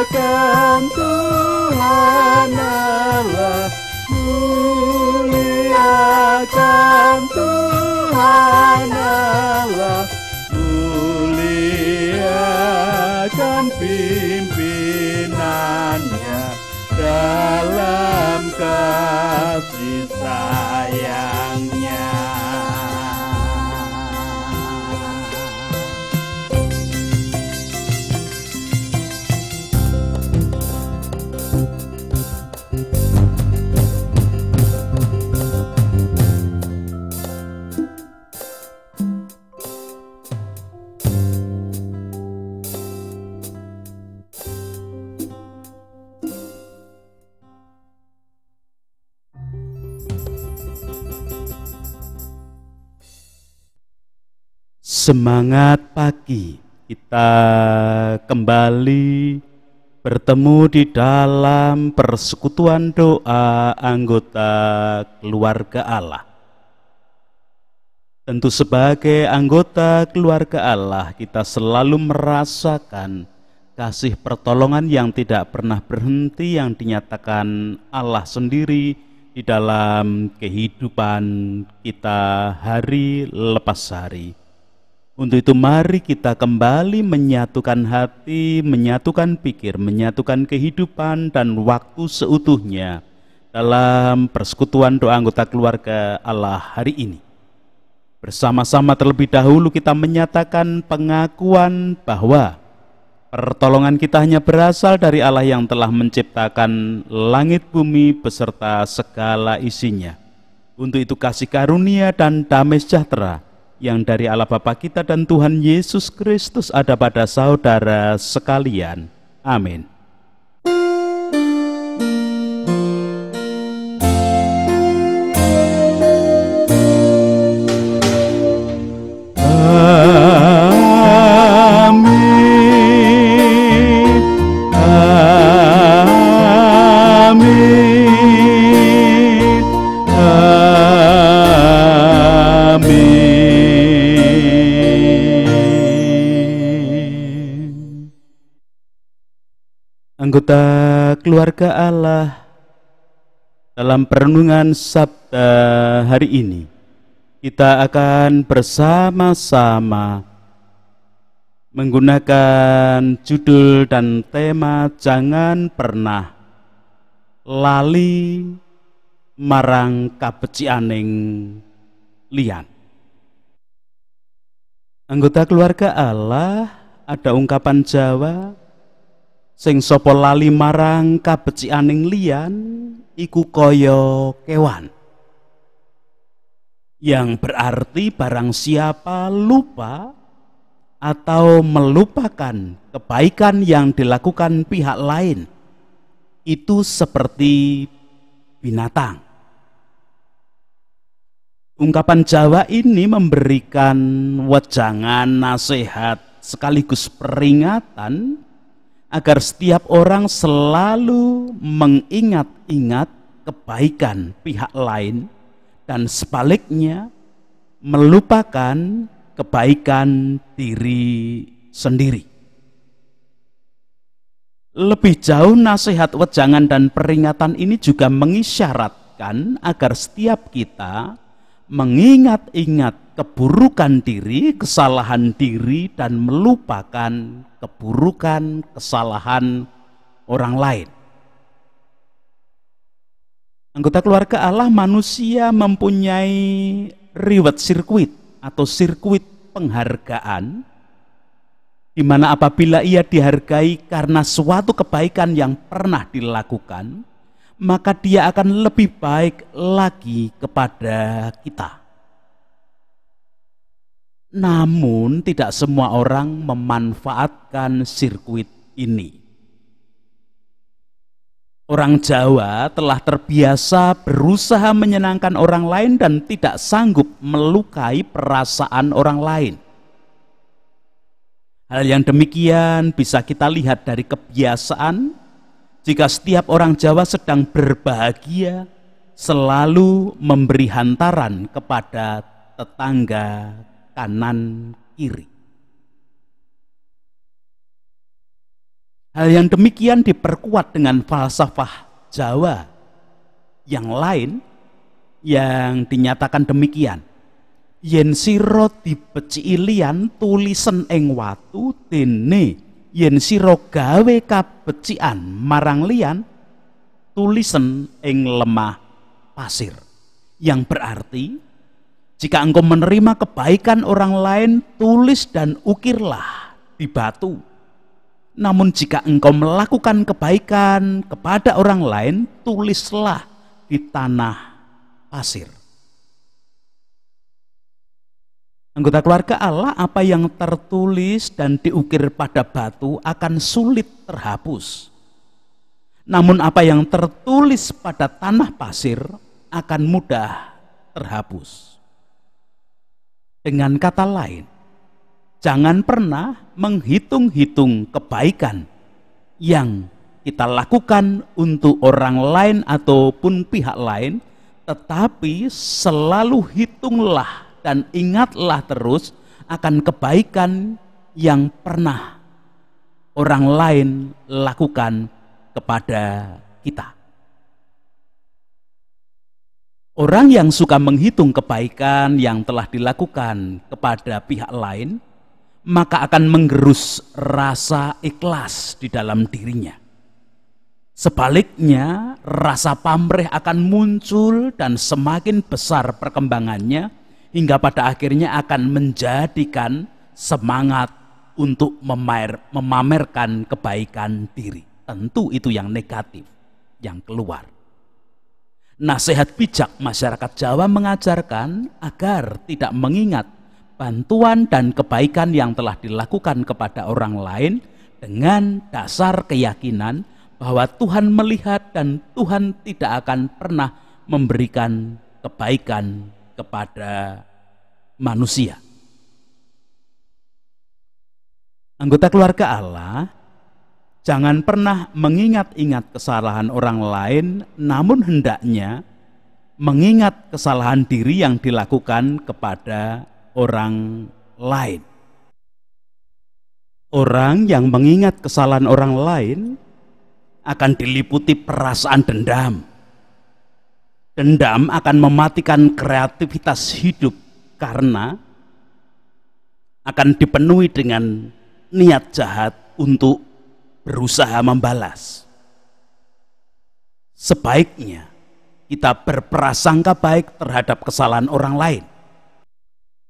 Muliakan Tuhan Allah, muliakan Tuhan Allah, muliakan pimpinannya dalam kasih sayangnya. Semangat pagi, kita kembali bertemu di dalam persekutuan doa anggota keluarga Allah. Tentu sebagai anggota keluarga Allah, kita selalu merasakan kasih pertolongan yang tidak pernah berhenti yang dinyatakan Allah sendiri di dalam kehidupan kita hari lepas hari. Untuk itu mari kita kembali menyatukan hati, menyatukan pikir, menyatukan kehidupan dan waktu seutuhnya dalam persekutuan doa anggota keluarga Allah hari ini. Bersama-sama terlebih dahulu kita menyatakan pengakuan bahwa pertolongan kita hanya berasal dari Allah yang telah menciptakan langit bumi beserta segala isinya. Untuk itu kasih karunia dan damai sejahtera yang dari Allah Bapa kita dan Tuhan Yesus Kristus ada pada saudara sekalian. Amin. Anggota keluarga Allah, dalam perenungan Sabda hari ini kita akan bersama-sama menggunakan judul dan tema jangan pernah lali marang kabecianing liyan. Anggota keluarga Allah, ada ungkapan Jawa, sing sapa lali marang kabecianing liyan iku kaya kewan, yang berarti barang siapa lupa atau melupakan kebaikan yang dilakukan pihak lain itu seperti binatang. Ungkapan Jawa ini memberikan wejangan, nasihat sekaligus peringatan agar setiap orang selalu mengingat-ingat kebaikan pihak lain dan sebaliknya melupakan kebaikan diri sendiri. Lebih jauh, nasihat, wejangan dan peringatan ini juga mengisyaratkan agar setiap kita mengingat-ingat keburukan diri, kesalahan diri, dan melupakan keburukan, kesalahan orang lain. Anggota keluarga Allah, manusia mempunyai reward circuit atau sirkuit penghargaan, di mana apabila ia dihargai karena suatu kebaikan yang pernah dilakukan, maka dia akan lebih baik lagi kepada kita. Namun tidak semua orang memanfaatkan sirkuit ini. Orang Jawa telah terbiasa berusaha menyenangkan orang lain dan tidak sanggup melukai perasaan orang lain. Hal yang demikian bisa kita lihat dari kebiasaan jika setiap orang Jawa sedang berbahagia selalu memberi hantaran kepada tetangga kanan kiri. Hal yang demikian diperkuat dengan falsafah Jawa yang lain yang dinyatakan demikian. Yen sira dibeciki liyan tulisen ing watu, dene yen sira gawe kabecikan marang liyan tulisen ing lemah pasir. Yang berarti jika engkau menerima kebaikan orang lain, tulis dan ukirlah di batu. Namun jika engkau melakukan kebaikan kepada orang lain, tulislah di tanah pasir. Anggota keluarga Allah, apa yang tertulis dan diukir pada batu akan sulit terhapus. Namun apa yang tertulis pada tanah pasir akan mudah terhapus. Dengan kata lain, jangan pernah menghitung-hitung kebaikan yang kita lakukan untuk orang lain ataupun pihak lain, tetapi selalu hitunglah dan ingatlah terus akan kebaikan yang pernah orang lain lakukan kepada kita. Orang yang suka menghitung kebaikan yang telah dilakukan kepada pihak lain, maka akan menggerus rasa ikhlas di dalam dirinya. Sebaliknya, rasa pamrih akan muncul dan semakin besar perkembangannya hingga pada akhirnya akan menjadikan semangat untuk memamerkan kebaikan diri. Tentu itu yang negatif, yang keluar. Nasihat bijak masyarakat Jawa mengajarkan agar tidak mengingat bantuan dan kebaikan yang telah dilakukan kepada orang lain dengan dasar keyakinan bahwa Tuhan melihat dan Tuhan tidak akan pernah memberikan kebaikan kepada manusia. Anggota keluarga Allah, jangan pernah mengingat-ingat kesalahan orang lain, namun hendaknya mengingat kesalahan diri yang dilakukan kepada orang lain. Orang yang mengingat kesalahan orang lain akan diliputi perasaan dendam. Dendam akan mematikan kreativitas hidup karena akan dipenuhi dengan niat jahat untuk berusaha membalas. Sebaiknya kita berprasangka baik terhadap kesalahan orang lain.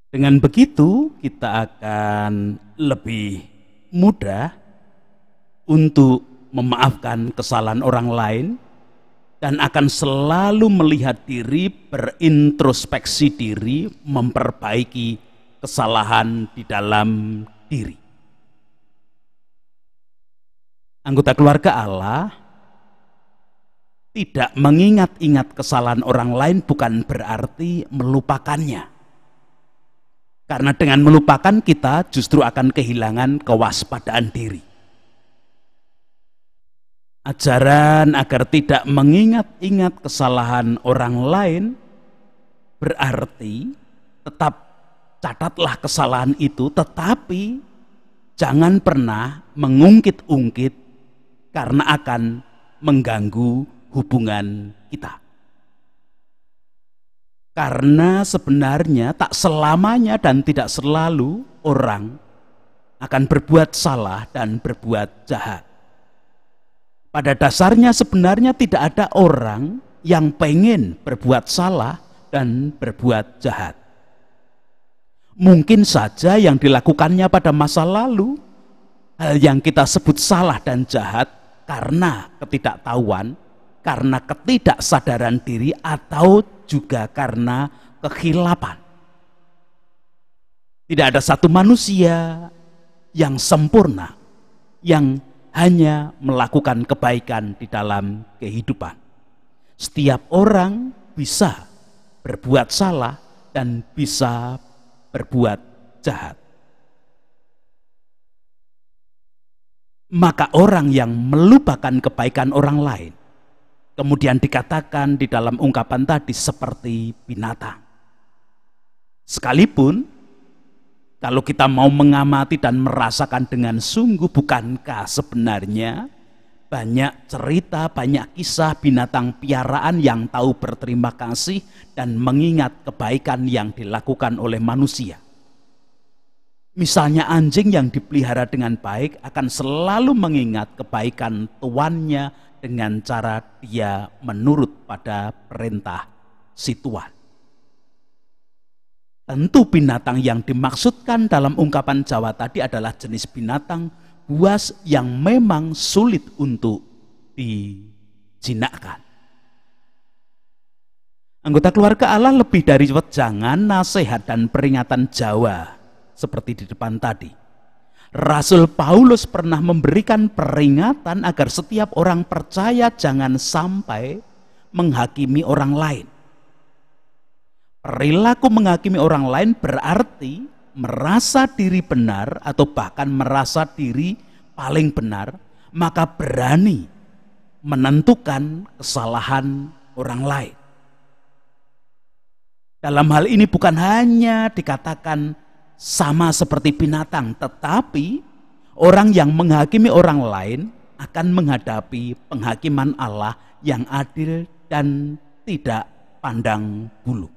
Dengan begitu kita akan lebih mudah untuk memaafkan kesalahan orang lain dan akan selalu melihat diri, berintrospeksi diri, memperbaiki kesalahan di dalam diri. Anggota keluarga Allah, tidak mengingat-ingat kesalahan orang lain bukan berarti melupakannya. Karena dengan melupakan kita justru akan kehilangan kewaspadaan diri. Ajaran agar tidak mengingat-ingat kesalahan orang lain berarti tetap catatlah kesalahan itu, tetapi jangan pernah mengungkit-ungkit karena akan mengganggu hubungan kita. Karena sebenarnya tak selamanya dan tidak selalu orang akan berbuat salah dan berbuat jahat. Pada dasarnya sebenarnya tidak ada orang yang pengen berbuat salah dan berbuat jahat. Mungkin saja yang dilakukannya pada masa lalu, hal yang kita sebut salah dan jahat karena ketidaktahuan, karena ketidaksadaran diri, atau juga karena kekhilapan. Tidak ada satu manusia yang sempurna, yang hanya melakukan kebaikan di dalam kehidupan. Setiap orang bisa berbuat salah dan bisa berbuat jahat. Maka orang yang melupakan kebaikan orang lain, kemudian dikatakan di dalam ungkapan tadi seperti binatang. Sekalipun Kalau kita mau mengamati dan merasakan dengan sungguh, bukankah sebenarnya banyak cerita, banyak kisah binatang piaraan yang tahu berterima kasih dan mengingat kebaikan yang dilakukan oleh manusia. Misalnya anjing yang dipelihara dengan baik akan selalu mengingat kebaikan tuannya dengan cara dia menurut pada perintah si tuan. Tentu binatang yang dimaksudkan dalam ungkapan Jawa tadi adalah jenis binatang buas yang memang sulit untuk dijinakkan. Anggota keluarga Allah lebih dari wejangan, nasihat, dan peringatan Jawa seperti di depan tadi. Rasul Paulus pernah memberikan peringatan agar setiap orang percaya jangan sampai menghakimi orang lain. Perilaku menghakimi orang lain berarti merasa diri benar atau bahkan merasa diri paling benar, maka berani menentukan kesalahan orang lain. Dalam hal ini bukan hanya dikatakan sama seperti binatang, tetapi orang yang menghakimi orang lain akan menghadapi penghakiman Allah yang adil dan tidak pandang bulu.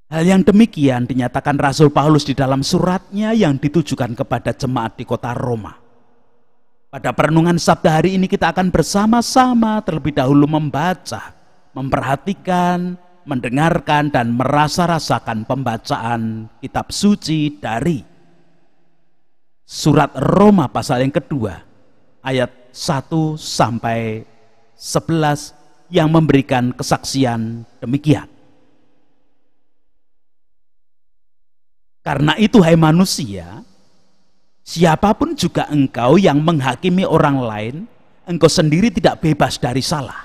Hal yang demikian dinyatakan Rasul Paulus di dalam suratnya yang ditujukan kepada jemaat di kota Roma. Pada perenungan Sabda hari ini kita akan bersama-sama terlebih dahulu membaca, memperhatikan, mendengarkan dan merasa-rasakan pembacaan kitab suci dari surat Roma pasal yang kedua ayat 1 sampai 11 yang memberikan kesaksian demikian. Karena itu hai manusia, siapapun juga engkau yang menghakimi orang lain, engkau sendiri tidak bebas dari salah.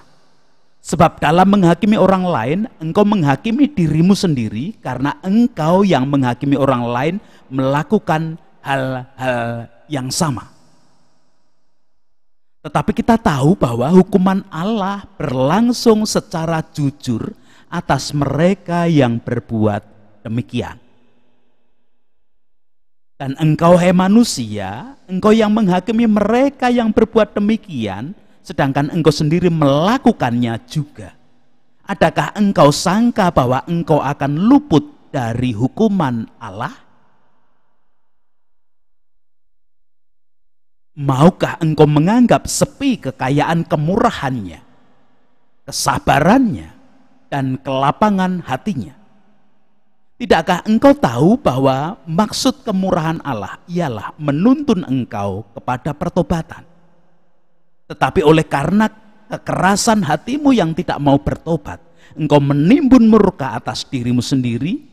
Sebab dalam menghakimi orang lain, engkau menghakimi dirimu sendiri karena engkau yang menghakimi orang lain melakukan hal-hal yang sama. Tetapi kita tahu bahwa hukuman Allah berlangsung secara jujur atas mereka yang berbuat demikian. Dan engkau hai manusia, engkau yang menghakimi mereka yang berbuat demikian, sedangkan engkau sendiri melakukannya juga. Adakah engkau sangka bahwa engkau akan luput dari hukuman Allah? Maukah engkau menganggap sepi kekayaan kemurahannya, kesabarannya, dan kelapangan hatinya? Tidakkah engkau tahu bahwa maksud kemurahan Allah ialah menuntun engkau kepada pertobatan? Tetapi oleh karena kekerasan hatimu yang tidak mau bertobat, engkau menimbun murka atas dirimu sendiri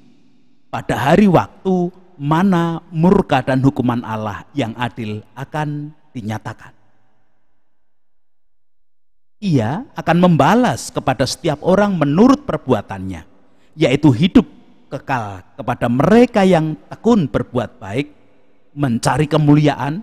pada hari waktu mana murka dan hukuman Allah yang adil akan dinyatakan. Ia akan membalas kepada setiap orang menurut perbuatannya, yaitu hidup kekal kepada mereka yang tekun berbuat baik, mencari kemuliaan,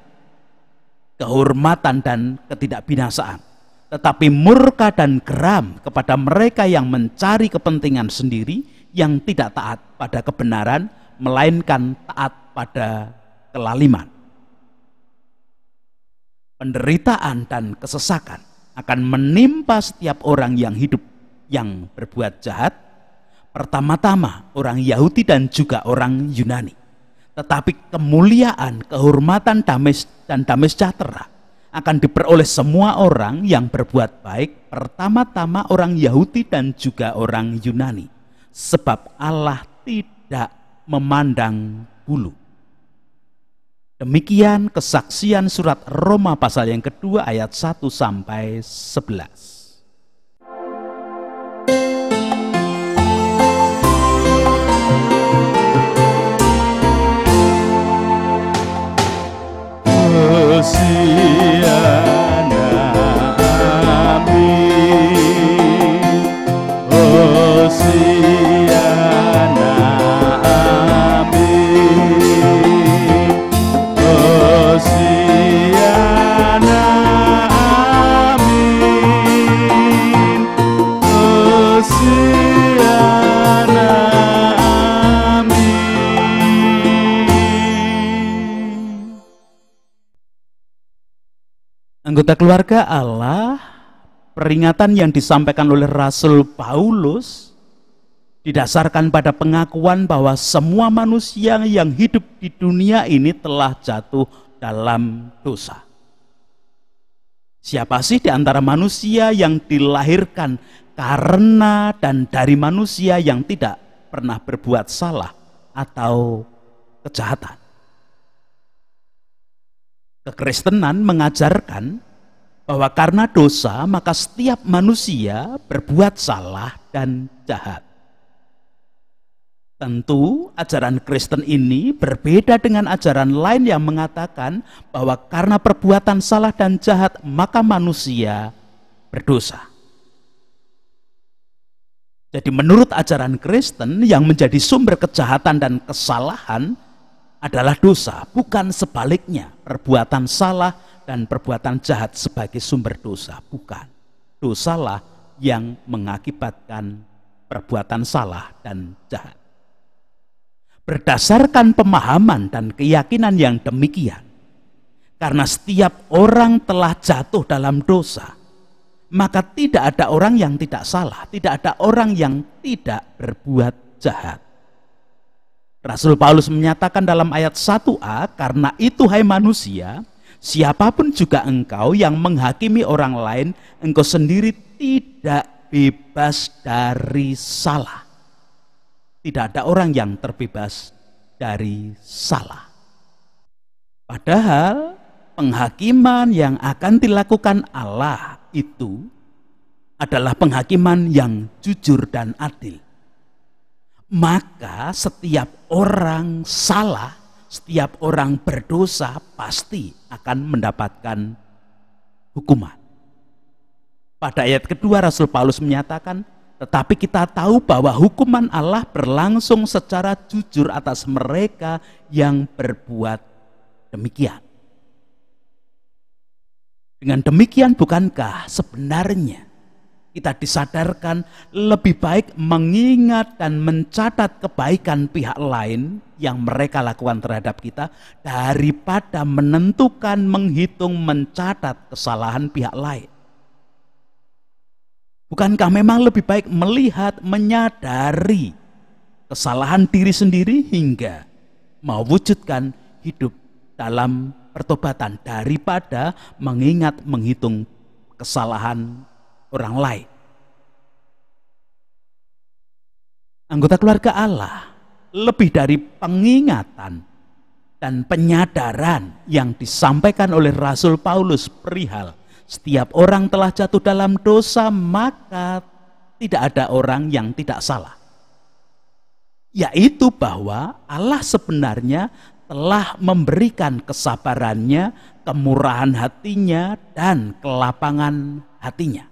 kehormatan dan ketidakbinasaan. Tetapi murka dan geram kepada mereka yang mencari kepentingan sendiri, yang tidak taat pada kebenaran, melainkan taat pada kelaliman. Penderitaan dan kesesakan akan menimpa setiap orang yang hidup yang berbuat jahat, pertama-tama orang Yahudi dan juga orang Yunani. Tetapi kemuliaan, kehormatan, dan damai sejahtera akan diperoleh semua orang yang berbuat baik, pertama-tama orang Yahudi dan juga orang Yunani. Sebab Allah tidak memandang bulu. Demikian kesaksian surat Roma pasal yang kedua ayat 1 sampai 11. Hosiana amin, Hosiana amin, Hosiana amin. Anggota keluarga Allah, peringatan yang disampaikan oleh Rasul Paulus didasarkan pada pengakuan bahwa semua manusia yang hidup di dunia ini telah jatuh dalam dosa. Siapa sih di antara manusia yang dilahirkan karena dan dari manusia yang tidak pernah berbuat salah atau kejahatan? Kekristenan mengajarkan bahwa karena dosa maka setiap manusia berbuat salah dan jahat. Tentu ajaran Kristen ini berbeda dengan ajaran lain yang mengatakan bahwa karena perbuatan salah dan jahat maka manusia berdosa. Jadi menurut ajaran Kristen yang menjadi sumber kejahatan dan kesalahan adalah dosa, bukan sebaliknya. Perbuatan salah dan perbuatan jahat sebagai sumber dosa, bukan. Dosalah yang mengakibatkan perbuatan salah dan jahat. Berdasarkan pemahaman dan keyakinan yang demikian, karena setiap orang telah jatuh dalam dosa, maka tidak ada orang yang tidak salah, tidak ada orang yang tidak berbuat jahat. Rasul Paulus menyatakan dalam ayat 1a, karena itu hai manusia, siapapun juga engkau yang menghakimi orang lain, engkau sendiri tidak bebas dari salah. Tidak ada orang yang terbebas dari salah. Padahal penghakiman yang akan dilakukan Allah itu adalah penghakiman yang jujur dan adil. Maka setiap orang salah, setiap orang berdosa pasti akan mendapatkan hukuman. Pada ayat kedua Rasul Paulus menyatakan, tetapi kita tahu bahwa hukuman Allah berlangsung secara jujur atas mereka yang berbuat demikian. Dengan demikian bukankah sebenarnya kita disadarkan lebih baik mengingat dan mencatat kebaikan pihak lain yang mereka lakukan terhadap kita daripada menentukan, menghitung, mencatat kesalahan pihak lain? Bukankah memang lebih baik melihat, menyadari kesalahan diri sendiri hingga mewujudkan hidup dalam pertobatan daripada mengingat, menghitung kesalahan orang lain? Anggota keluarga Allah, lebih dari pengingatan dan penyadaran yang disampaikan oleh Rasul Paulus perihal setiap orang telah jatuh dalam dosa, maka tidak ada orang yang tidak salah. Yaitu bahwa Allah sebenarnya telah memberikan kesabarannya, kemurahan hatinya, dan kelapangan hatinya.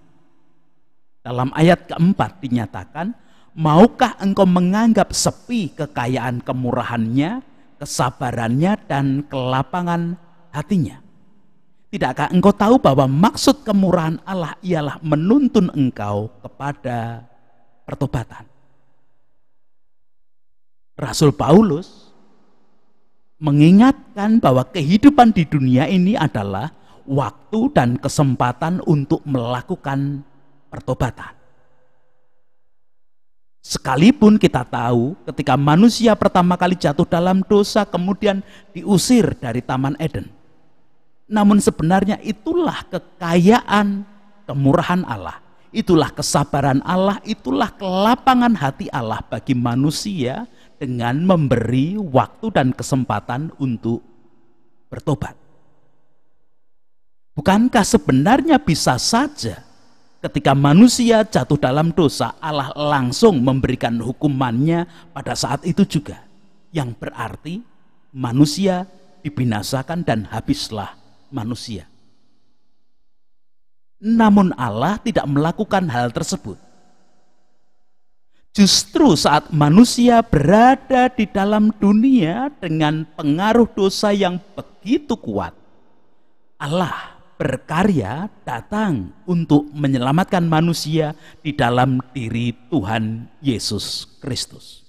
Dalam ayat keempat dinyatakan, maukah engkau menganggap sepi kekayaan kemurahannya, kesabarannya, dan kelapangan hatinya? Tidakkah engkau tahu bahwa maksud kemurahan Allah ialah menuntun engkau kepada pertobatan? Rasul Paulus mengingatkan bahwa kehidupan di dunia ini adalah waktu dan kesempatan untuk melakukan pertobatan. Sekalipun kita tahu ketika manusia pertama kali jatuh dalam dosa kemudian diusir dari Taman Eden. Namun sebenarnya itulah kekayaan kemurahan Allah. Itulah kesabaran Allah, itulah kelapangan hati Allah bagi manusia dengan memberi waktu dan kesempatan untuk bertobat. Bukankah sebenarnya bisa saja ketika manusia jatuh dalam dosa, Allah langsung memberikan hukumannya pada saat itu juga, yang berarti manusia dibinasakan dan habislah manusia. Namun Allah tidak melakukan hal tersebut. Justru saat manusia berada di dalam dunia dengan pengaruh dosa yang begitu kuat, Allah berkarya datang untuk menyelamatkan manusia di dalam diri Tuhan Yesus Kristus.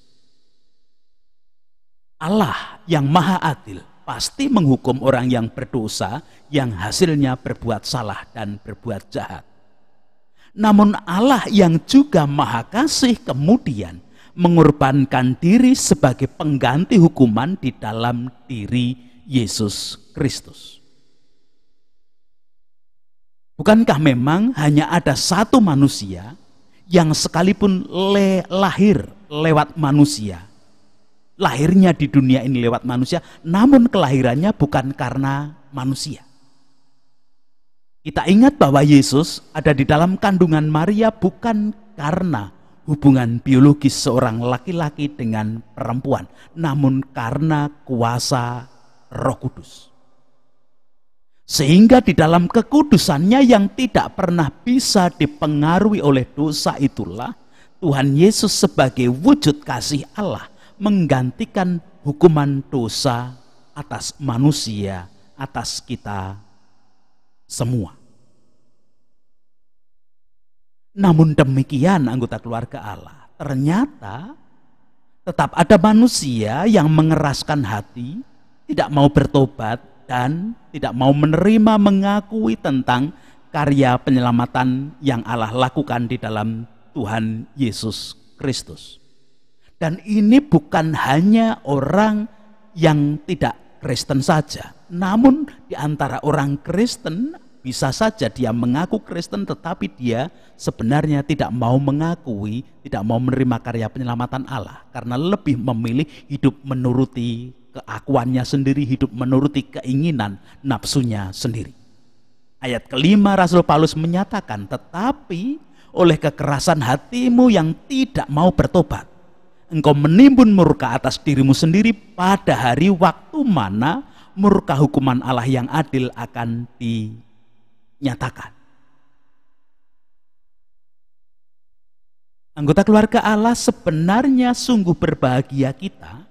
Allah yang maha adil pasti menghukum orang yang berdosa, yang hasilnya berbuat salah dan berbuat jahat. Namun Allah yang juga Maha Kasih kemudian mengorbankan diri sebagai pengganti hukuman di dalam diri Yesus Kristus. Bukankah memang hanya ada satu manusia yang sekalipun lahir lewat manusia, lahirnya di dunia ini lewat manusia, namun kelahirannya bukan karena manusia. Kita ingat bahwa Yesus ada di dalam kandungan Maria bukan karena hubungan biologis seorang laki-laki dengan perempuan, namun karena kuasa Roh Kudus. Sehingga di dalam kekudusannya yang tidak pernah bisa dipengaruhi oleh dosa itulah, Tuhan Yesus sebagai wujud kasih Allah menggantikan hukuman dosa atas manusia, atas kita semua. Namun demikian anggota keluarga Allah, ternyata tetap ada manusia yang mengeraskan hati, tidak mau bertobat dan tidak mau menerima, mengakui tentang karya penyelamatan yang Allah lakukan di dalam Tuhan Yesus Kristus. Dan ini bukan hanya orang yang tidak Kristen saja, namun di antara orang Kristen bisa saja dia mengaku Kristen tetapi dia sebenarnya tidak mau mengakui, tidak mau menerima karya penyelamatan Allah karena lebih memilih hidup menuruti keakuannya sendiri, hidup menuruti keinginan nafsunya sendiri. Ayat kelima Rasul Paulus menyatakan, tetapi oleh kekerasan hatimu yang tidak mau bertobat, engkau menimbun murka atas dirimu sendiri pada hari waktu mana murka hukuman Allah yang adil akan dinyatakan. Anggota keluarga Allah, sebenarnya sungguh berbahagia kita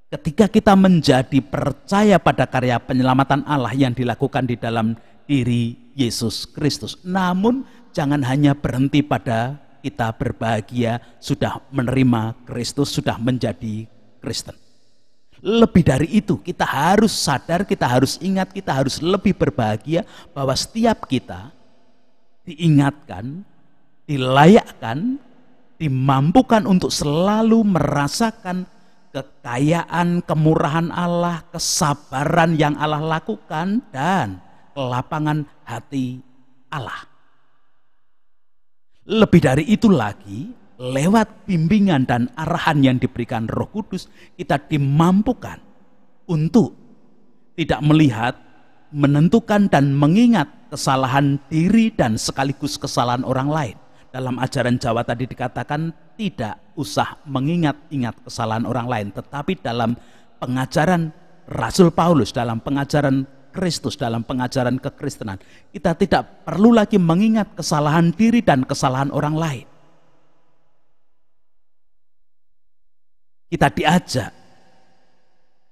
ketika kita menjadi percaya pada karya penyelamatan Allah yang dilakukan di dalam diri Yesus Kristus. Namun jangan hanya berhenti pada kita berbahagia sudah menerima Kristus, sudah menjadi Kristen. Lebih dari itu, kita harus sadar, kita harus ingat, kita harus lebih berbahagia bahwa setiap kita diingatkan, dilayakkan, dimampukan untuk selalu merasakan kekayaan, kemurahan Allah, kesabaran yang Allah lakukan, dan kelapangan hati Allah. Lebih dari itu lagi, lewat bimbingan dan arahan yang diberikan Roh Kudus, kita dimampukan untuk tidak melihat, menentukan dan mengingat kesalahan diri dan sekaligus kesalahan orang lain. Dalam ajaran Jawa tadi dikatakan tidak usah mengingat-ingat kesalahan orang lain, tetapi dalam pengajaran Rasul Paulus, dalam pengajaran Kristus, dalam pengajaran kekristenan, kita tidak perlu lagi mengingat kesalahan diri dan kesalahan orang lain. Kita diajak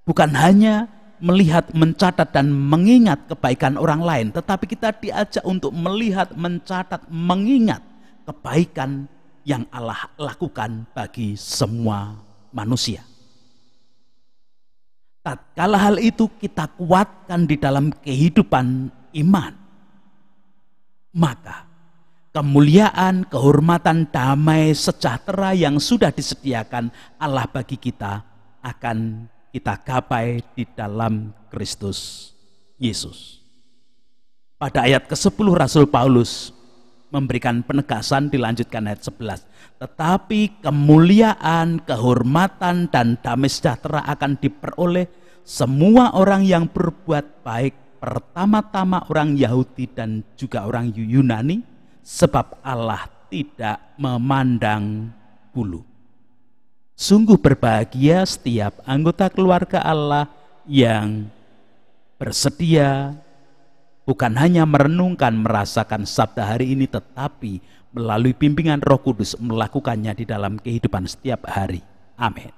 bukan hanya melihat, mencatat dan mengingat kebaikan orang lain, tetapi kita diajak untuk melihat, mencatat, mengingat kebaikan yang Allah lakukan bagi semua manusia. Tatkala hal itu kita kuatkan di dalam kehidupan iman, maka kemuliaan, kehormatan, damai, sejahtera yang sudah disediakan Allah bagi kita akan kita gapai di dalam Kristus Yesus. Pada ayat ke-10 Rasul Paulus memberikan penegasan, dilanjutkan ayat 11. Tetapi kemuliaan, kehormatan, dan damai sejahtera akan diperoleh semua orang yang berbuat baik, pertama-tama orang Yahudi dan juga orang Yunani, sebab Allah tidak memandang bulu. Sungguh berbahagia setiap anggota keluarga Allah yang bersedia bukan hanya merenungkan, merasakan sabda hari ini, tetapi melalui bimbingan Roh Kudus melakukannya di dalam kehidupan setiap hari. Amin.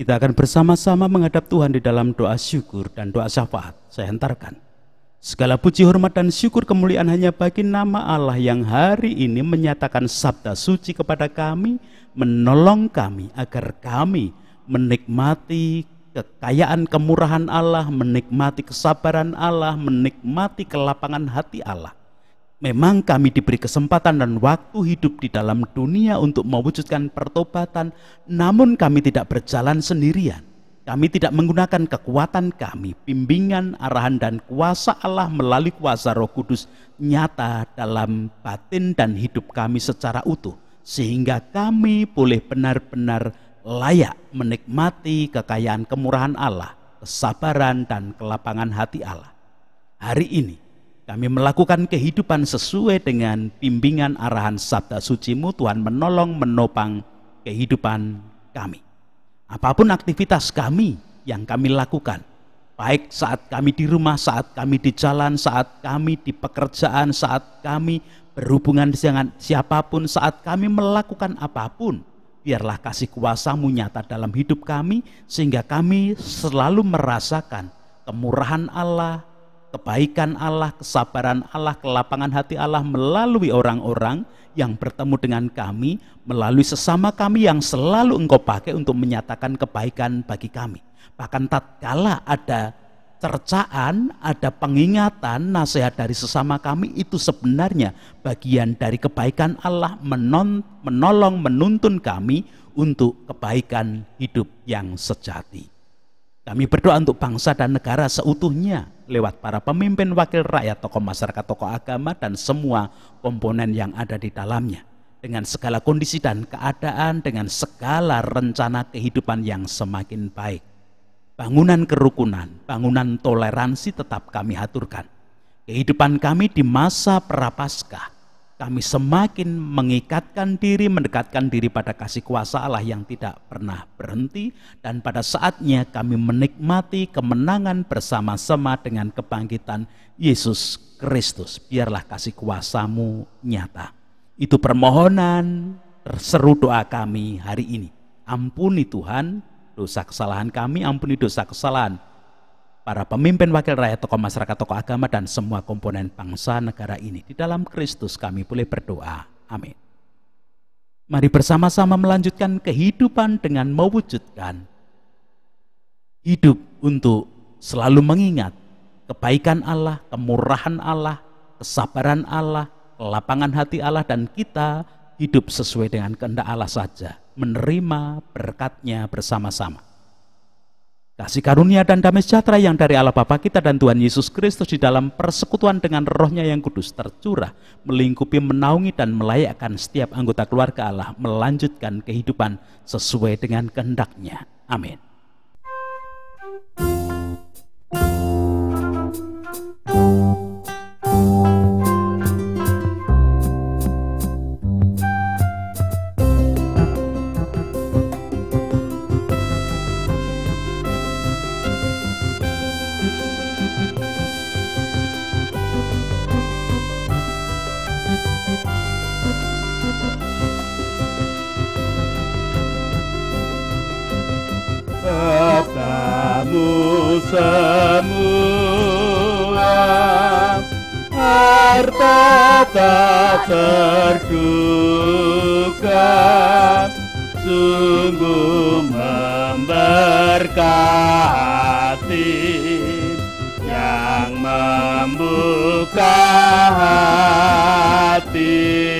Kita akan bersama-sama menghadap Tuhan di dalam doa syukur dan doa syafaat. Saya hantarkan. Segala puji, hormat, dan syukur kemuliaan hanya bagi nama Allah yang hari ini menyatakan sabda suci kepada kami, menolong kami agar kami menikmati kekayaan kemurahan Allah, menikmati kesabaran Allah, menikmati kelapangan hati Allah. Memang kami diberi kesempatan dan waktu hidup di dalam dunia untuk mewujudkan pertobatan, namun kami tidak berjalan sendirian. Kami tidak menggunakan kekuatan kami, bimbingan, arahan, dan kuasa Allah melalui kuasa Roh Kudus nyata dalam batin dan hidup kami secara utuh, sehingga kami boleh benar-benar layak menikmati kekayaan kemurahan Allah, kesabaran, dan kelapangan hati Allah. Hari ini kami melakukan kehidupan sesuai dengan bimbingan arahan sabda suci-Mu. Tuhan menolong, menopang kehidupan kami. Apapun aktivitas kami yang kami lakukan, baik saat kami di rumah, saat kami di jalan, saat kami di pekerjaan, saat kami berhubungan dengan siapapun, saat kami melakukan apapun, biarlah kasih kuasa-Mu nyata dalam hidup kami, sehingga kami selalu merasakan kemurahan Allah, kebaikan Allah, kesabaran Allah, kelapangan hati Allah melalui orang-orang yang bertemu dengan kami, melalui sesama kami yang selalu Engkau pakai untuk menyatakan kebaikan bagi kami. Bahkan tatkala ada cercaan, ada pengingatan, nasihat dari sesama kami, itu sebenarnya bagian dari kebaikan Allah menolong, menuntun kami untuk kebaikan hidup yang sejati. Kami berdoa untuk bangsa dan negara seutuhnya lewat para pemimpin, wakil rakyat, tokoh masyarakat, tokoh agama, dan semua komponen yang ada di dalamnya. Dengan segala kondisi dan keadaan, dengan segala rencana kehidupan yang semakin baik. Bangunan kerukunan, bangunan toleransi tetap kami aturkan. Kehidupan kami di masa prapaskah, kami semakin mengikatkan diri, mendekatkan diri pada kasih kuasa Allah yang tidak pernah berhenti, dan pada saatnya kami menikmati kemenangan bersama-sama dengan kebangkitan Yesus Kristus. Biarlah kasih kuasa-Mu nyata. Itu permohonan terseru doa kami hari ini. Ampuni Tuhan dosa kesalahan kami, ampuni dosa kesalahan para pemimpin, wakil rakyat, tokoh masyarakat, tokoh agama, dan semua komponen bangsa negara ini. Di dalam Kristus kami boleh berdoa. Amin. Mari bersama-sama melanjutkan kehidupan dengan mewujudkan hidup untuk selalu mengingat kebaikan Allah, kemurahan Allah, kesabaran Allah, kelapangan hati Allah, dan kita hidup sesuai dengan kehendak Allah saja, menerima berkat-Nya bersama-sama. Kasih karunia dan damai sejahtera yang dari Allah Bapa kita dan Tuhan Yesus Kristus di dalam persekutuan dengan Roh-Nya yang kudus tercurah, melingkupi, menaungi, dan melayakkan setiap anggota keluarga Allah melanjutkan kehidupan sesuai dengan kehendak-Nya. Amin. Katamu semua harta tak terduga, sungguh memberkati, yang membuka hati.